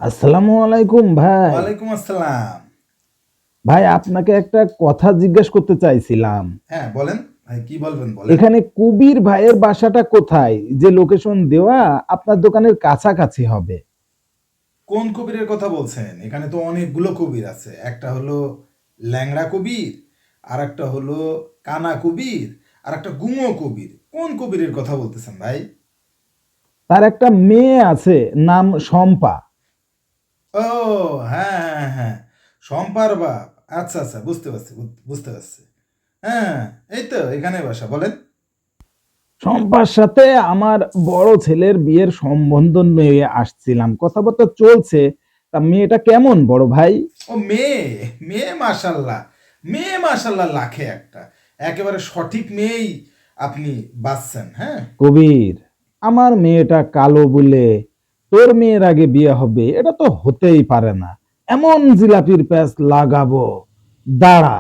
আসসালামু আলাইকুম ভাই। ওয়ালাইকুম আসসালাম। ভাই আপনাকে একটা কথা জিজ্ঞেস করতে চাইছিলাম। হ্যাঁ, বলেন। ভাই কি বলবেন বলেন। এখানে কবির ভাইয়ের বাসাটা কোথায়? যে লোকেশন দেওয়া আপনার দোকানের কাছাকাছি হবে। কোন কবিরের কথা বলছেন? এখানে তো অনেকগুলো কবির আছে। একটা হলো ল্যাংড়া কবির, আর একটা হলো কানা কবির, আর একটা গুঙো কবির। কোন কবিরের কথা বলতেছেন ভাই? তার একটা মেয়ে আছে, নাম শম্পা। ও, হ্যাঁ হ্যাঁ হ্যাঁ, শম্পার বাপ। আচ্ছা আচ্ছা, বুঝতে পারছি বুঝতে পারছি। হ্যাঁ, এই তো এখানে বাসা। বলেন। শম্পার সাথে আমার বড় ছেলের বিয়ের সম্বন্ধ নিয়ে আসছিলাম, কথাবার্তা চলছে। তা মেয়েটা কেমন বড় ভাই? ও মেয়ে, মেয়ে মাশাল্লাহ, মেয়ে মাশাল্লাহ লাখে একটা। একেবারে সঠিক মেয়েই আপনি বাছছেন। হ্যাঁ, কবির, আমার মেয়েটা কালো বলে তোর মেয়ের আগে বিয়ে হবে, এটা তো হতেই পারে না। এমন জিলাপির প্যাচ লাগাবো, দাঁড়া,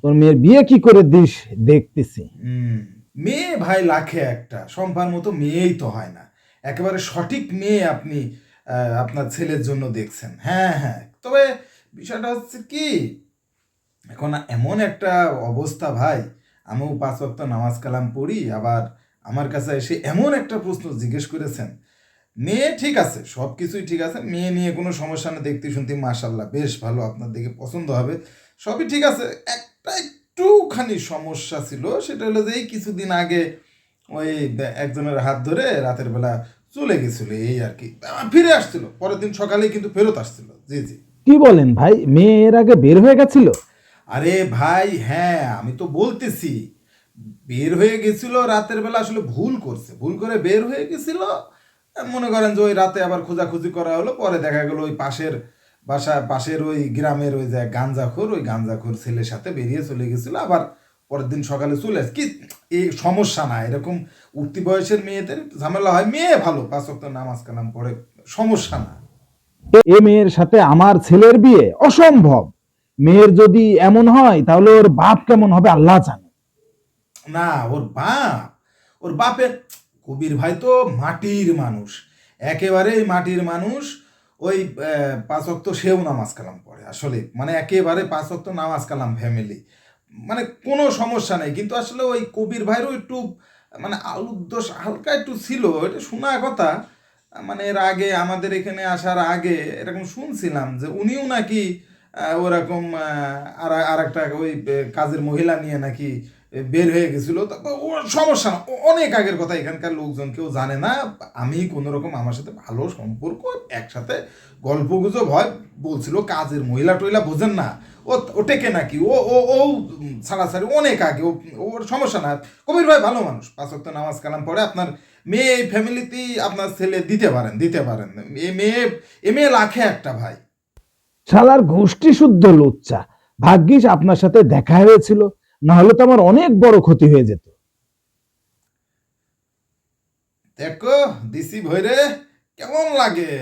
তোর মেয়ের বিয়ে কি করে দিস দেখতেছি। হুম, মেয়ে ভাই লাখে একটা। শম্পার মতো মেয়েই তো হয় না। একেবারে সঠিক মেয়ে আপনি আপনার ছেলের জন্য দেখছেন। হ্যাঁ হ্যাঁ, তবে বিষয়টা হচ্ছে কি, এখন এমন একটা অবস্থা ভাই, আমিও 5 ওয়াক্ত নামাজ কালাম পড়ি, আবার আমার কাছে এসে এমন একটা প্রশ্ন জিজ্ঞেস করেছেন। মেয়ে ঠিক আছে, সব কিছুই ঠিক আছে, মেয়ে নিয়ে কোনো সমস্যা না, দেখতে শুনতে মাশাল্লাহ বেশ ভালো, আপনার দেখে পছন্দ হবে, সবই ঠিক আছে। একটা একটুখানি সমস্যা ছিল, সেটা হলো যে এই কিছুদিন আগে ওই একজনের হাত ধরে রাতের বেলা চলে গেছিল, এই আর কি। ফিরে আসছিল পরের দিন সকালেই, কিন্তু ফেরত আসছিল। জি জি। কি বলেন ভাই, মেয়ে এর আগে বের হয়ে গেছিল? আরে ভাই হ্যাঁ, আমি তো বলতেছি, বের হয়ে গেছিল রাতের বেলা, আসলে ভুল করছে, ভুল করে বের হয়ে গেছিল। মনে করেন যে ওই রাতে আবার খোঁজাখুঁজি করা হলো, পরে দেখা গেল ওই পাশের পাশের ওই গ্রামের ওই যে গাঞ্জাখোর, ওই গাঞ্জাখোর ছেলের সাথে বেরিয়ে চলে গেছিল, আবার পরের দিন সকালে চলে আসে। কি এই সমস্যা না, এরকম উঠতি বয়সের মেয়েদের ঝামেলা হয়, মেয়ে ভালো, 5 ওয়াক্ত নামাজ কালাম পড়ে, সমস্যা না। এ মেয়ের সাথে আমার ছেলের বিয়ে অসম্ভব। মেয়ের যদি এমন হয় তাহলে ওর বাপ কেমন হবে আল্লাহ জানে। না, ওর বাপের, কবির ভাই তো মাটির মানুষ, একেবারেই মাটির মানুষ। ওই 5 ওয়াক্ত সেও নামাজ কালাম পড়ে, আসলে মানে একেবারে 5 ওয়াক্ত নামাজ কালাম ফ্যামিলি, মানে কোনো সমস্যা নেই। কিন্তু আসলে ওই কবির ভাইয়েরও একটু মানে আলুর দোষ হালকা একটু ছিল, এটা শোনা কথা। মানে এর আগে আমাদের এখানে আসার আগে এরকম শুনছিলাম যে উনিও নাকি ওরকম আর আর একটা ওই কাজের মহিলা নিয়ে নাকি বের হয়ে গেছিল। তারপর ওর সমস্যা না, অনেক আগের কথা, এখানকার লোকজন কেউ জানে না। আমি কোনো রকম আমার সাথে ভালো সম্পর্ক, একসাথে গল্প গুজব হয়, বলছিল কাজের মহিলা টইলা বোঝেন না, ও টেকে নাকি, ও ছাড়াছাড়ি অনেক আগে, ওর সমস্যা না। কবির ভাই ভালো মানুষ, 5 ওয়াক্ত নামাজ কালাম পড়ে। আপনার মেয়ে এই ফ্যামিলিতেই আপনার ছেলে দিতে পারেন, দিতে পারেন। এ মেয়ে লাখে একটা ভাই। শালার গোষ্ঠী শুদ্ধ লুচ্চা। ভাগ্যিস আপনার সাথে দেখা হয়েছিল, না হলে তো আমার অনেক বড় ক্ষতি হয়ে যেত। দেখো দিছি ভৈরে, কেমন লাগে?